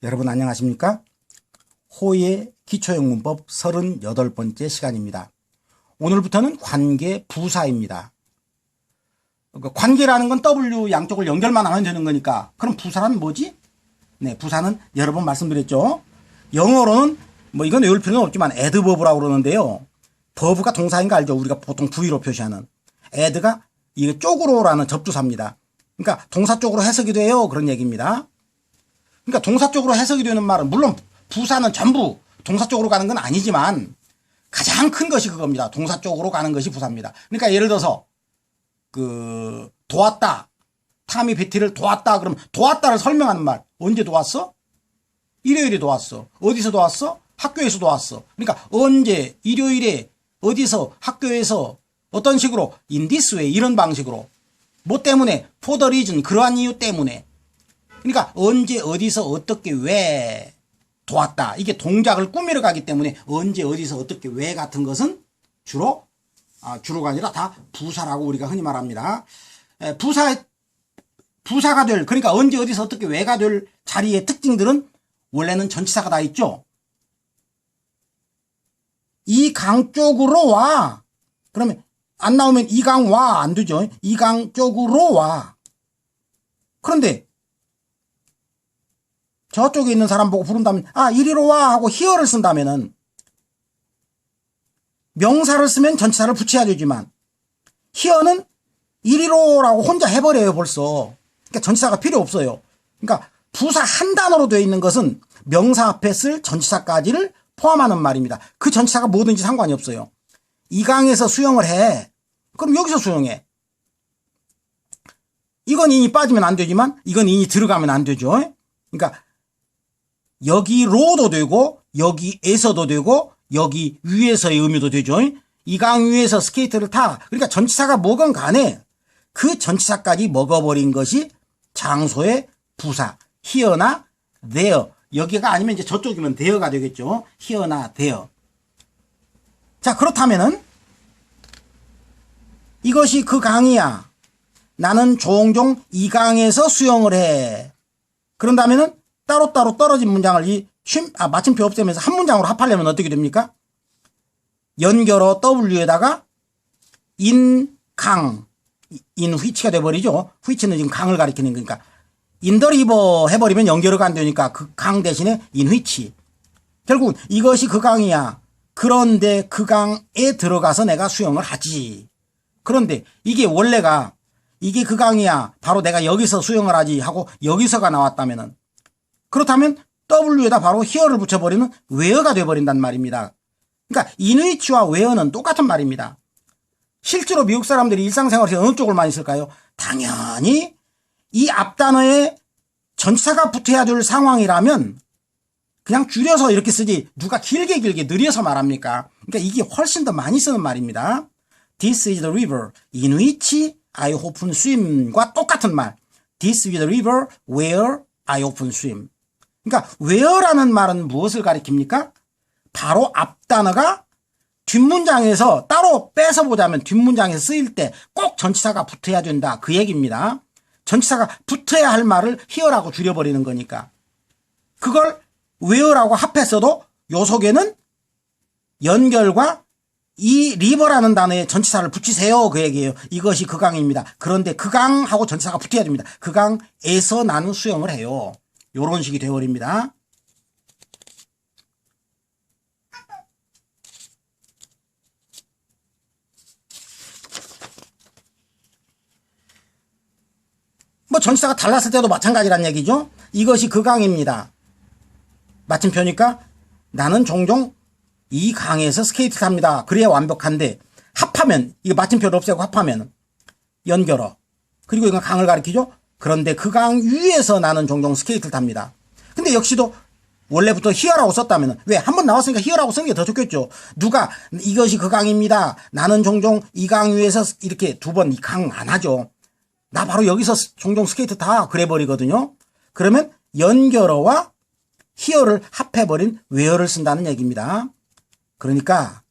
여러분 안녕하십니까? 호의 기초영문법 38번째 시간입니다. 오늘부터는 관계 부사입니다. 관계라는 건 W 양쪽을 연결만 하면 되는 거니까 그럼 부사는 뭐지? 네, 부사는 여러 번 말씀드렸죠. 영어로는 뭐 이건 외울 필요는 없지만 add버브라고 그러는데요. 버브가 동사인 거 알죠? 우리가 보통 V로 표시하는. add가 이게 쪽으로라는 접두사입니다. 그러니까 동사 쪽으로 해석이 돼요. 그런 얘기입니다. 그러니까 동사 쪽으로 해석이 되는 말은 물론 부사는 전부 동사 쪽으로 가는 건 아니지만 가장 큰 것이 그겁니다. 동사 쪽으로 가는 것이 부사입니다. 그러니까 예를 들어서 도왔다. 탐이 베티를 도왔다. 그러면 도왔다를 설명하는 말. 언제 도왔어? 일요일에 도왔어. 어디서 도왔어? 학교에서 도왔어. 그러니까 언제, 일요일에, 어디서, 학교에서, 어떤 식으로, in this way, 이런 방식으로. 뭐 때문에? for the reason, 그러한 이유 때문에. 그러니까 언제, 어디서, 어떻게, 왜 도왔다. 이게 동작을 꾸미러 가기 때문에 언제, 어디서, 어떻게, 왜 같은 것은 주로가 아니라 다 부사라고 우리가 흔히 말합니다. 부사가 될, 그러니까 언제, 어디서, 어떻게, 왜가 될 자리의 특징들은 원래는 전치사가 다 있죠. 이 강 쪽으로 와. 그러면 안 나오면 이 강 와. 안 되죠. 이 강 쪽으로 와. 그런데 저쪽에 있는 사람 보고 부른다면 이리로 와 하고 here를 쓴다면은 명사를 쓰면 전치사를 붙여야 되지만 here는 이리로라고 혼자 해버려요 벌써. 그러니까 전치사가 필요 없어요. 그러니까 부사 한 단어로 되어 있는 것은 명사 앞에 쓸 전치사까지를 포함하는 말입니다. 그 전치사가 뭐든지 상관이 없어요. 이 강에서 수영을 해. 그럼 여기서 수영해. 이건 인이 빠지면 안 되지만 이건 인이 들어가면 안 되죠. 그러니까 여기로도 되고 여기에서도 되고 여기 위에서의 의미도 되죠. 이 강 위에서 스케이트를 타. 그러니까 전치사가 뭐건 간에 그 전치사까지 먹어버린 것이 장소의 부사. here나 there. 여기가 아니면 이제 저쪽이면 there가 되겠죠. here나 there. 자, 그렇다면은 이것이 그 강이야. 나는 종종 이 강에서 수영을 해. 그런다면은 따로따로 떨어진 문장을 마침표 없애면서 한 문장으로 합하려면 어떻게 됩니까? 연결어 W에다가 in 강, in which가 돼버리죠. which는 지금 강을 가리키는 거니까. in the river 해버리면 연결어가 안 되니까 그 강 대신에 in which. 결국 이것이 그 강이야. 그런데 그 강에 들어가서 내가 수영을 하지. 그런데 이게 원래가 이게 그 강이야. 바로 내가 여기서 수영을 하지 하고 여기서가 나왔다면은 그렇다면 W에다 바로 here를 붙여버리면 where가 돼버린단 말입니다. 그러니까 in which와 where는 똑같은 말입니다. 실제로 미국 사람들이 일상생활에서 어느 쪽을 많이 쓸까요? 당연히 이 앞단어에 전치사가 붙어야 될 상황이라면 그냥 줄여서 이렇게 쓰지 누가 길게 늘려서 말합니까? 그러니까 이게 훨씬 더 많이 쓰는 말입니다. This is the river in which I often swim과 똑같은 말. This is the river where I often swim. 그러니까 where라는 말은 무엇을 가리킵니까? 바로 앞단어가 뒷문장에서 따로 빼서 보자면 뒷문장에서 쓰일 때 꼭 전치사가 붙어야 된다. 그 얘기입니다. 전치사가 붙어야 할 말을 here라고 줄여버리는 거니까. 그걸 where라고 합했어도 요 속에는 연결과 이 river라는 단어에 전치사를 붙이세요. 그 얘기예요. 이것이 그 강입니다. 그런데 그 강하고 전치사가 붙어야 됩니다. 그 강에서 나는 수영을 해요. 요런 식이 되어버립니다. 뭐 전치사가 달랐을 때도 마찬가지란 얘기죠. 이것이 그 강입니다. 마침표니까 나는 종종 이 강에서 스케이트 탑니다. 그래야 완벽한데 합하면 이거 마침표를 없애고 합하면 연결어 그리고 이건 강을 가리키죠. 그런데 그 강 위에서 나는 종종 스케이트를 탑니다. 근데 역시도 원래부터 here라고 썼다면 왜 한 번 나왔으니까 here라고 쓰는 게 더 좋겠죠. 누가 이것이 그 강입니다. 나는 종종 이 강 위에서 이렇게 두 번 이 강 안 하죠. 나 바로 여기서 종종 스케이트 타 그래 버리거든요. 그러면 연결어와 here를 합해버린 where를 쓴다는 얘기입니다. 그러니까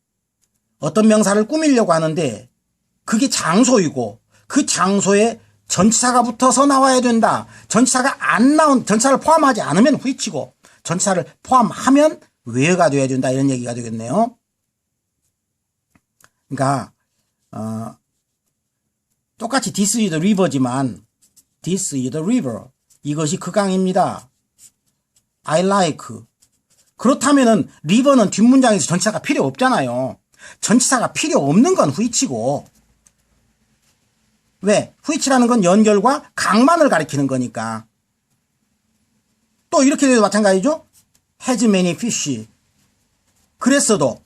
어떤 명사를 꾸미려고 하는데 그게 장소이고 그 장소에 전치사가 붙어서 나와야 된다. 전치사가 안 나온 전치사를 포함하지 않으면 which고 전치사를 포함하면 where가 돼야 된다 이런 얘기가 되겠네요. 그러니까 똑같이 this is the river지만 this is the river 이것이 그 강입니다. I like 그렇다면은 river는 뒷문장에서 전치사가 필요 없잖아요. 전치사가 필요 없는 건 which고 왜? which라는 건 연결과 강만을 가리키는 거니까. 또 이렇게 돼도 마찬가지죠. has many fish 그랬어도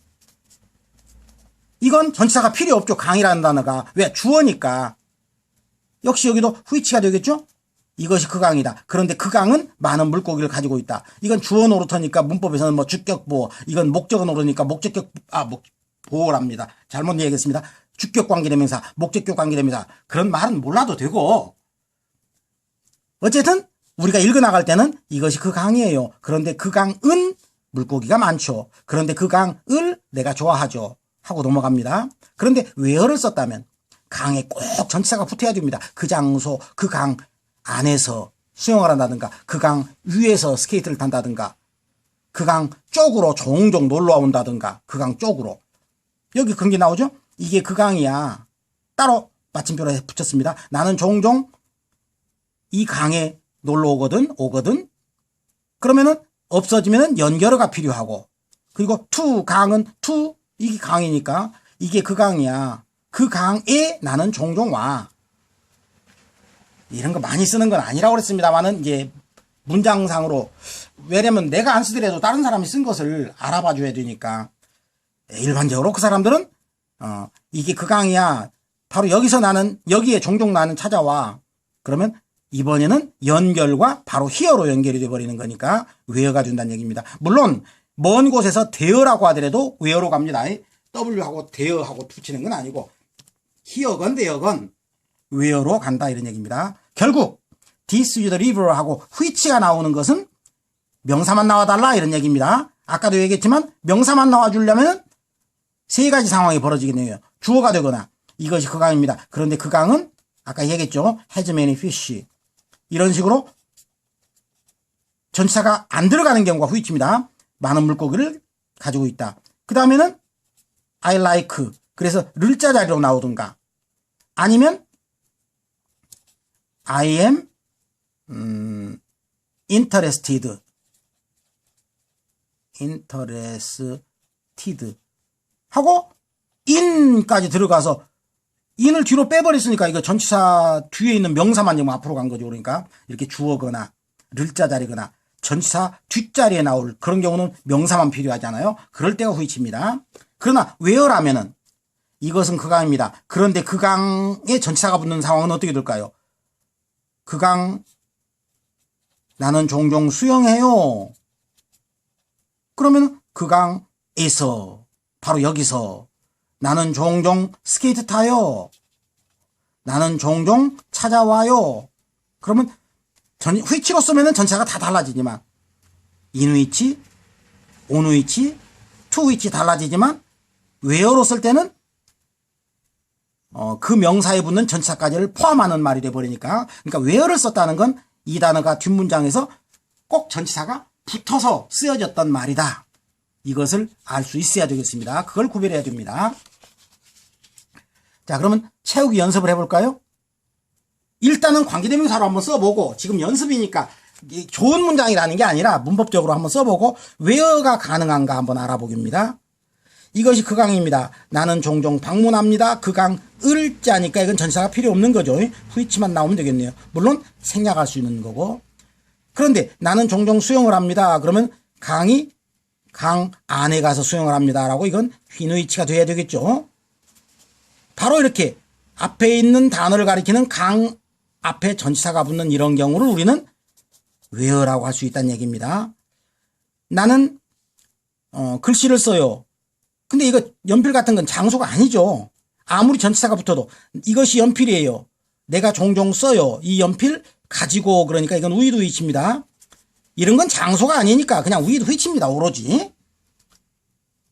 이건 전치사가 필요 없죠. 강이라는 단어가. 왜? 주어니까. 역시 여기도 which가 되겠죠. 이것이 그 강이다. 그런데 그 강은 많은 물고기를 가지고 있다. 이건 주어 노릇하니까 문법에서는 뭐 주격보호, 이건 목적어 노릇하니까 보호랍니다. 잘못 얘기했습니다. 주격 관계대명사, 목적격 관계대명사 그런 말은 몰라도 되고 어쨌든 우리가 읽어나갈 때는 이것이 그 강이에요. 그런데 그 강은 물고기가 많죠. 그런데 그 강을 내가 좋아하죠. 하고 넘어갑니다. 그런데 where를 썼다면 강에 꼭 전치사가 붙어야 됩니다. 그 장소, 그 강 안에서 수영을 한다든가 그 강 위에서 스케이트를 탄다든가 그 강 쪽으로 종종 놀러 온다든가 그 강 쪽으로 여기 그런 게 나오죠. 이게 그 강이야. 따로 마침표로 붙였습니다. 나는 종종 이 강에 놀러 오거든. 그러면은 없어지면은 연결어가 필요하고 그리고 to 강은 to 이게 강이니까 이게 그 강이야. 그 강에 나는 종종 와. 이런 거 많이 쓰는 건 아니라고 그랬습니다만은 이제 문장상으로 왜냐면 내가 안 쓰더라도 다른 사람이 쓴 것을 알아봐 줘야 되니까 일반적으로 그 사람들은 이게 그 강이야. 바로 여기서 나는 여기에 종종 나는 찾아와. 그러면 이번에는 연결과 바로 here로 연결이 돼 버리는 거니까 where가 된다는 얘기입니다. 물론 먼 곳에서 there라고 하더라도 where로 갑니다. W하고 there하고 붙이는 건 아니고 here건 there건 where로 간다 이런 얘기입니다. 결국 this is the river 하고 which가 나오는 것은 명사만 나와달라 이런 얘기입니다. 아까도 얘기했지만 명사만 나와주려면 세 가지 상황이 벌어지겠네요. 주어가 되거나 이것이 그 강입니다. 그런데 그 강은 아까 얘기했죠. has many fish 이런 식으로 전치사가 안 들어가는 경우가 which입니다. 많은 물고기를 가지고 있다. 그 다음에는 I like 그래서 를 자자리로 나오든가 아니면 I am interested 하고 in까지 들어가서 in을 뒤로 빼버렸으니까 이거 전치사 뒤에 있는 명사만 앞으로 간 거죠. 그러니까 이렇게 주어거나 를 자자리거나 전치사 뒷자리에 나올 그런 경우는 명사만 필요하잖아요. 그럴 때가 which입니다. 그러나 where라면은 이것은 그 강입니다. 그런데 그 강에 전치사가 붙는 상황은 어떻게 될까요? 그 강 나는 종종 수영해요. 그러면 그 강에서 바로 여기서 나는 종종 스케이트 타요. 나는 종종 찾아와요. 그러면 which로 쓰면은 전체가 다 달라지지만 in which, on which, to which 달라지지만 where로 쓸 때는 그 명사에 붙는 전치사까지를 포함하는 말이 돼버리니까 그러니까 where를 썼다는 건 이 단어가 뒷문장에서 꼭 전치사가 붙어서 쓰여졌던 말이다. 이것을 알 수 있어야 되겠습니다. 그걸 구별해야 됩니다. 자, 그러면 채우기 연습을 해볼까요? 일단은 관계대명사로 한번 써보고 지금 연습이니까 좋은 문장이라는 게 아니라 문법적으로 한번 써보고 where가 가능한가 한번 알아보기입니다. 이것이 그 강입니다. 나는 종종 방문합니다. 그 강을 자니까 이건 전치사가 필요 없는 거죠. which만 나오면 되겠네요. 물론 생략할 수 있는 거고. 그런데 나는 종종 수영을 합니다. 그러면 강이 강 안에 가서 수영을 합니다라고 이건 in which가 돼야 되겠죠. 바로 이렇게 앞에 있는 단어를 가리키는 강 앞에 전치사가 붙는 이런 경우를 우리는 where라고 할 수 있다는 얘기입니다. 나는 글씨를 써요. 근데 이거 연필 같은 건 장소가 아니죠. 아무리 전치사가 붙어도 이것이 연필이에요. 내가 종종 써요. 이 연필 가지고 그러니까 이건 with which입니다. 이런 건 장소가 아니니까 그냥 with which입니다. 오로지.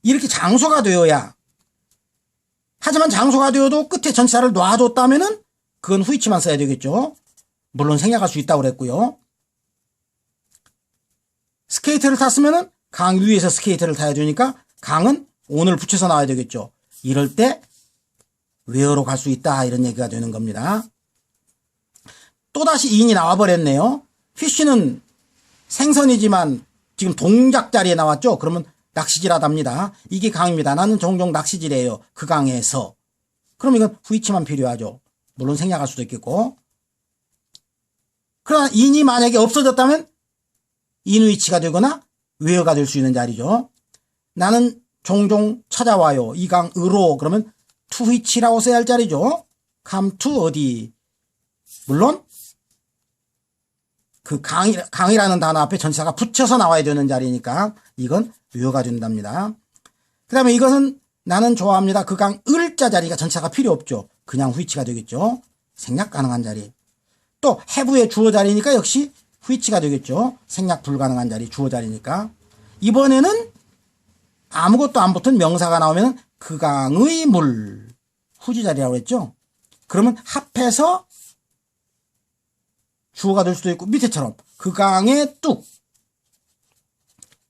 이렇게 장소가 되어야 하지만 장소가 되어도 끝에 전치사를 놔뒀다면은 그건 which만 써야 되겠죠. 물론 생략할 수 있다고 그랬고요. 스케이트를 탔으면은 강 위에서 스케이트를 타야 되니까 강은 on을 붙여서 나와야 되겠죠. 이럴 때 where로 갈 수 있다 이런 얘기가 되는 겁니다. 또다시 in이 나와버렸네요. fish는 생선이지만 지금 동작 자리에 나왔죠. 그러면 낚시질하답니다. 이게 강입니다. 나는 종종 낚시질해요. 그 강에서. 그럼 이건 which만 필요하죠. 물론 생략할 수도 있겠고. 그러나 in이 만약에 없어졌다면 in which가 되거나 where가 될 수 있는 자리죠. 나는 종종 찾아와요. 이 강으로. 그러면 to which라고 써야 할 자리죠. come to 어디. 물론 그 강이라는 단어 앞에 전치사가 붙여서 나와야 되는 자리니까 이건 where가 된답니다. 그 다음에 이것은 나는 좋아합니다. 그 강 을자 자리가 전치사가 필요 없죠. 그냥 which가 되겠죠. 생략 가능한 자리. 또 have의 주어 자리니까 역시 which가 되겠죠. 생략 불가능한 자리, 주어 자리니까. 이번에는 아무것도 안 붙은 명사가 나오면 그 강의 물, 후지 자리라고 했죠. 그러면 합해서 주어가 될 수도 있고 밑에처럼 그 강의 뚝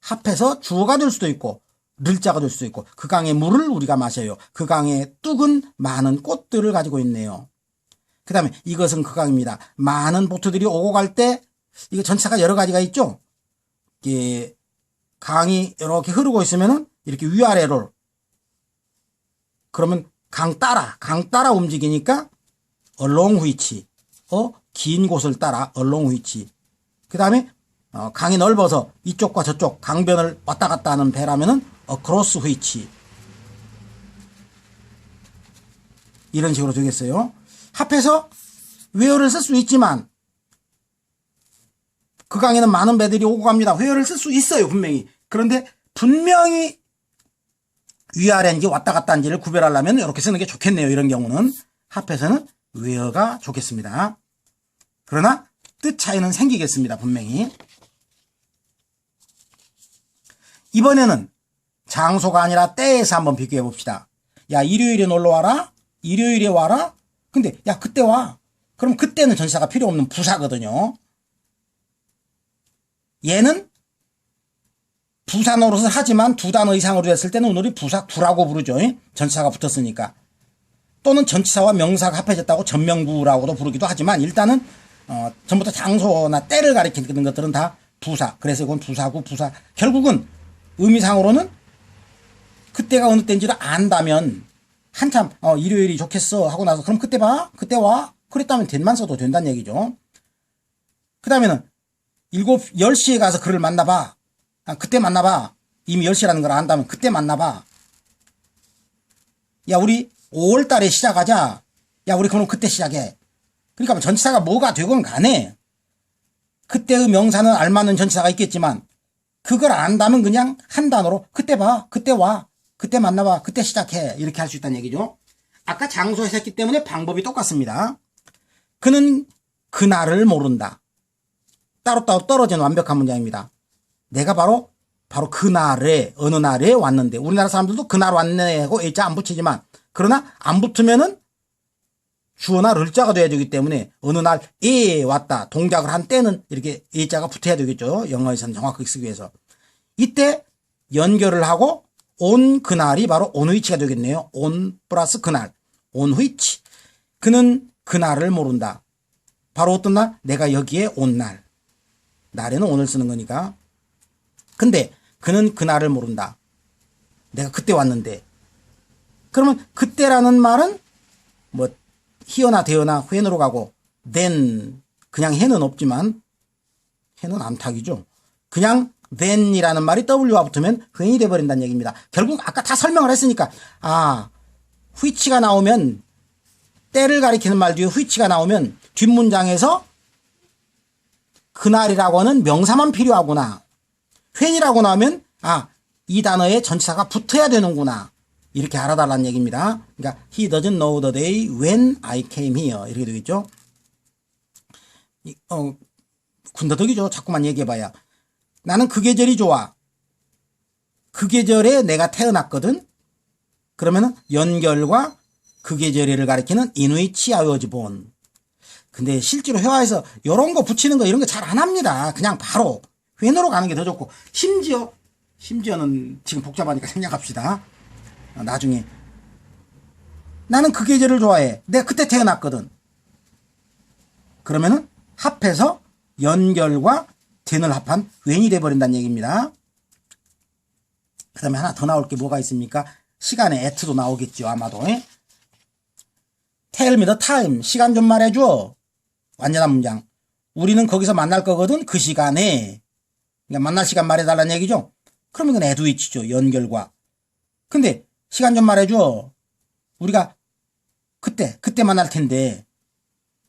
합해서 주어가 될 수도 있고 를자가 될 수도 있고 그 강의 물을 우리가 마셔요. 그 강의 뚝은 많은 꽃들을 가지고 있네요. 그 다음에 이것은 그 강입니다. 많은 보트들이 오고 갈 때 이거 전체가 여러 가지가 있죠. 이게 강이 이렇게 흐르고 있으면은 이렇게 위아래로 그러면 강 따라 움직이니까 along which 긴 곳을 따라 along which. 그 다음에 강이 넓어서 이쪽과 저쪽 강변을 왔다 갔다 하는 배라면은 across which. 이런 식으로 되겠어요. 합해서 where를 쓸 수 있지만 그 강에는 많은 배들이 오고 갑니다. where를 쓸 수 있어요. 분명히. 그런데 분명히 위아래인지 왔다 갔다 한지를 구별하려면 이렇게 쓰는 게 좋겠네요. 이런 경우는 합해서는 where가 좋겠습니다. 그러나 뜻 차이는 생기겠습니다. 분명히. 이번에는 장소가 아니라 때에서 한번 비교해 봅시다. 야, 일요일에 놀러 와라. 일요일에 와라. 근데 야, 그때 와. 그럼 그때는 전치사가 필요 없는 부사거든요. 얘는 부사 노릇을 하지만 두 단어 이상으로 했을 때는 우리 부사 구라고 부르죠. 전치사가 붙었으니까. 또는 전치사와 명사가 합해졌다고 전명구라고도 부르기도 하지만 일단은 전부터 장소나 때를 가리키는 것들은 다 부사. 그래서 이건 부사구, 부사. 결국은 의미상으로는 그때가 어느 때인지를 안다면 한참 일요일이 좋겠어 하고 나서 그럼 그때 봐. 그때 와. 그랬다면 된만 써도 된다는 얘기죠. 그 다음에는 10시에 가서 그를 만나봐. 그때 만나봐. 이미 10시라는 걸 안다면 그때 만나봐. 야, 우리 5월 달에 시작하자. 야, 우리 그럼 그때 시작해. 그러니까 전치사가 뭐가 되건 간에 그때의 명사는 알맞는 전치사가 있겠지만 그걸 안다면 그냥 한 단어로 그때 봐. 그때 와. 그때 만나봐. 그때 시작해. 이렇게 할 수 있다는 얘기죠. 아까 장소에서 했기 때문에 방법이 똑같습니다. 그는 그날을 모른다. 따로따로 떨어지는 완벽한 문장입니다. 내가 바로 그날에 어느 날에 왔는데 우리나라 사람들도 그날 왔네 하고 애자 안 붙이지만 그러나 안 붙으면은 주어나 를자가 돼야 되기 때문에 어느 날에 왔다. 동작을 한 때는 이렇게 애자가 붙어야 되겠죠. 영어에서는 정확하게 쓰기 위해서. 이때 연결을 하고 on 그날이 바로 on which가 되겠네요. on 플러스 그날. on which. 그는 그날을 모른다. 바로 어떤 날? 내가 여기에 온 날. 날에는 오늘 쓰는 거니까. 근데 그는 그날을 모른다. 내가 그때 왔는데. 그러면 그때라는 말은 뭐 히어나 되어나 when으로 가고 then 그냥 해는 없지만 해는 암탉이죠. 그냥 then이라는 말이 w와 붙으면 when이 돼버린다는 얘기입니다. 결국 아까 다 설명을 했으니까 which가 나오면 때를 가리키는 말 뒤에 which가 나오면 뒷문장에서 그날이라고 하는 명사만 필요하구나. when이라고 나오면 이 단어에 전치사가 붙어야 되는구나. 이렇게 알아달라는 얘기입니다. 그러니까 he doesn't know the day when I came here 이렇게 되겠죠. 군더더기죠. 자꾸만 얘기해봐야. 나는 그 계절이 좋아. 그 계절에 내가 태어났거든. 그러면은 연결과 그 계절을 가리키는 in which I was born. 근데 실제로 회화에서 이런 거 붙이는 거 이런 거 잘 안 합니다. 그냥 바로 when으로 가는 게 더 좋고, 심지어는 지금 복잡하니까 생략합시다. 나중에. 나는 그 계절을 좋아해. 내가 그때 태어났거든. 그러면은 합해서 연결과 then을 합한 when이 돼버린다는 얘기입니다. 그 다음에 하나 더 나올 게 뭐가 있습니까? 시간에 at도 나오겠죠, 아마도. Tell me the time. 시간 좀 말해줘. 완전한 문장. 우리는 거기서 만날 거거든, 그 시간에. 그러니까 만날 시간 말해달라는 얘기죠. 그러면 이건 at which죠, 연결과. 근데 시간 좀 말해줘. 우리가 그때 만날 텐데.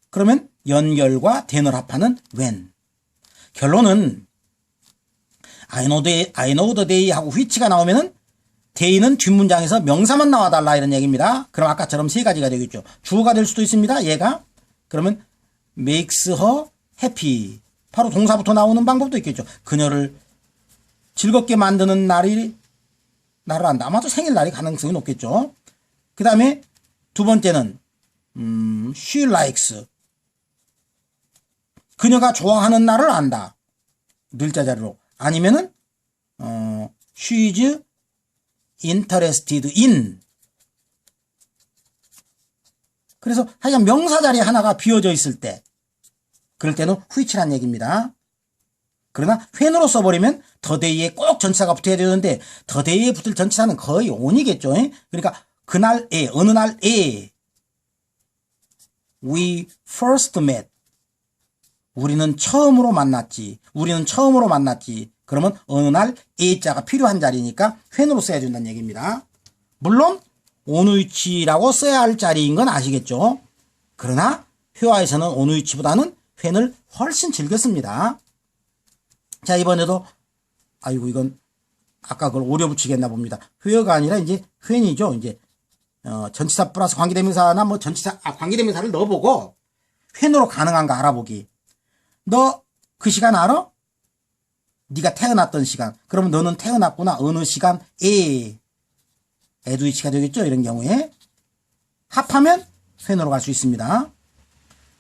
그러면 연결과 then을 합하는 when. 결론은 I know the day 하고 which가 나오면은 day는 뒷문장에서 명사만 나와달라 이런 얘기입니다. 그럼 아까처럼 세 가지가 되겠죠. 주어가 될 수도 있습니다. 얘가. 그러면 makes her happy. 바로 동사부터 나오는 방법도 있겠죠. 그녀를 즐겁게 만드는 날을 한다. 아마도 생일날이 가능성이 높겠죠. 그 다음에 두 번째는 she likes. 그녀가 좋아하는 날을 안다. 늘자 자리로. 아니면은 she's interested in. 그래서 하여간 명사 자리 하나가 비어져 있을 때, 그럴 때는 which란 얘기입니다. 그러나 when으로 써버리면 the day에 꼭 전치사가 붙어야 되는데 the day에 붙을 전치사는 거의 on이겠죠. 그러니까 그날에, 어느 날에 we first met. 우리는 처음으로 만났지. 그러면 어느 날 A자가 필요한 자리니까 when으로 써야 된다는 얘기입니다. 물론 on which라고 써야 할 자리인 건 아시겠죠? 그러나 회화에서는 on which보다는 when을 훨씬 즐겼습니다. 자, 이번에도 이건 아까 그걸 오려 붙이겠나 봅니다. where가 아니라 이제 when이죠. 이제 전치사 플러스 관계대명사나 뭐 관계대명사를 넣어보고 when으로 가능한가 알아보기. 너 그 시간 알아? 네가 태어났던 시간. 그러면 너는 태어났구나. 어느 시간에. at which가 되겠죠. 이런 경우에. 합하면 when으로 갈 수 있습니다.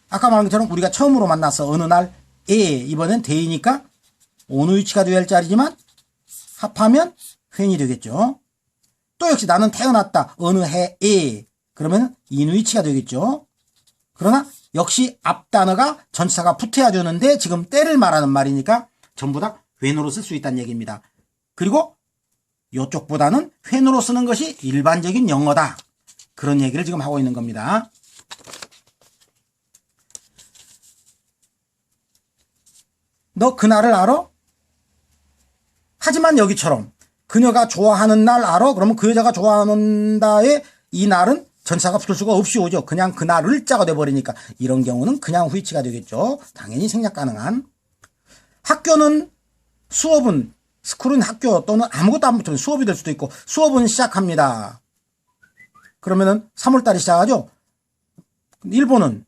아까 말한 것처럼 우리가 처음으로 만나서 어느 날에, 이번엔 day니까 on which가 되어야 할 자리지만 합하면 when이 되겠죠. 또 역시 나는 태어났다. 어느 해에. 그러면 in which가 되겠죠. 그러나 역시 앞 단어가 전치사가 붙어야 되는데 지금 때를 말하는 말이니까 전부 다 when으로 쓸 수 있다는 얘기입니다. 그리고 이쪽보다는 when으로 쓰는 것이 일반적인 영어다. 그런 얘기를 지금 하고 있는 겁니다. 너 그날을 알아? 하지만 여기처럼 그녀가 좋아하는 날 알아? 그러면 그 여자가 좋아한다에 이 날은 전치사가 붙을 수가 없이 오죠. 그냥 그날을 자가 돼버리니까 이런 경우는 그냥 which가 되겠죠. 당연히 생략 가능한. 학교는 수업은 스쿨은 학교 또는 아무것도 안 붙으면 수업이 될 수도 있고 수업은 시작합니다. 그러면은 3월달에 시작하죠. 일본은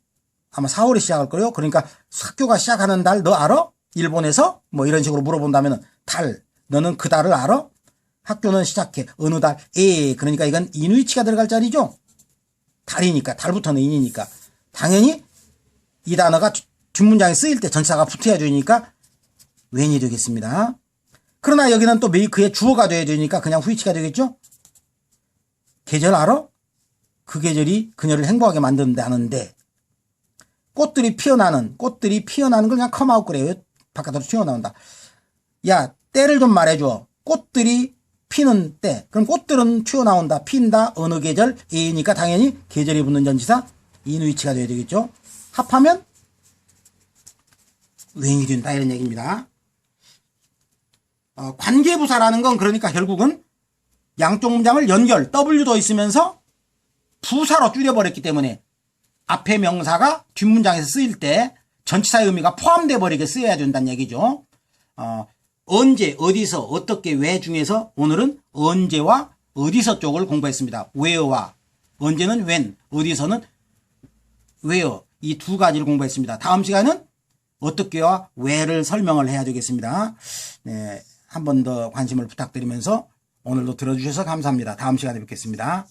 아마 4월에 시작할 거예요. 그러니까 학교가 시작하는 달 너 알아? 일본에서 뭐 이런 식으로 물어본다면은 달 너는 그 달을 알아? 학교는 시작해 어느 달에. 그러니까 이건 in which가 들어갈 자리죠. 달이니까 달부터는 in이니까 당연히 이 단어가 뒷문장에 쓰일 때 전치사가 붙어야 되니까 when이 되겠습니다. 그러나 여기는 또 make의 주어가 돼야 되니까 그냥 which가 되겠죠. 계절 알아? 그 계절이 그녀를 행복하게 만든다는데 꽃들이 피어나는 걸 그냥 come out 그래요. 바깥으로 튀어나온다. 야, 때를 좀 말해줘. 꽃들이 피는 때. 그럼 꽃들은 튀어나온다. 핀다. 어느 계절? A니까 당연히 계절이 붙는 전치사 in which가 돼야 되겠죠. 합하면 when이 된다 이런 얘기입니다. 관계부사라는 건 그러니까 결국은 양쪽 문장을 연결 W도 있으면서 부사로 줄여버렸기 때문에 앞에 명사가 뒷문장에서 쓰일 때 전치사의 의미가 포함돼 버리게 쓰여야 된다는 얘기죠. 언제, 어디서, 어떻게, 왜 중에서 오늘은 언제와 어디서 쪽을 공부했습니다. where와 언제는 when, 어디서는 where 이 두 가지를 공부했습니다. 다음 시간은 어떻게와 왜를 설명을 해야 되겠습니다. 네, 한 번 더 관심을 부탁드리면서 오늘도 들어주셔서 감사합니다. 다음 시간에 뵙겠습니다.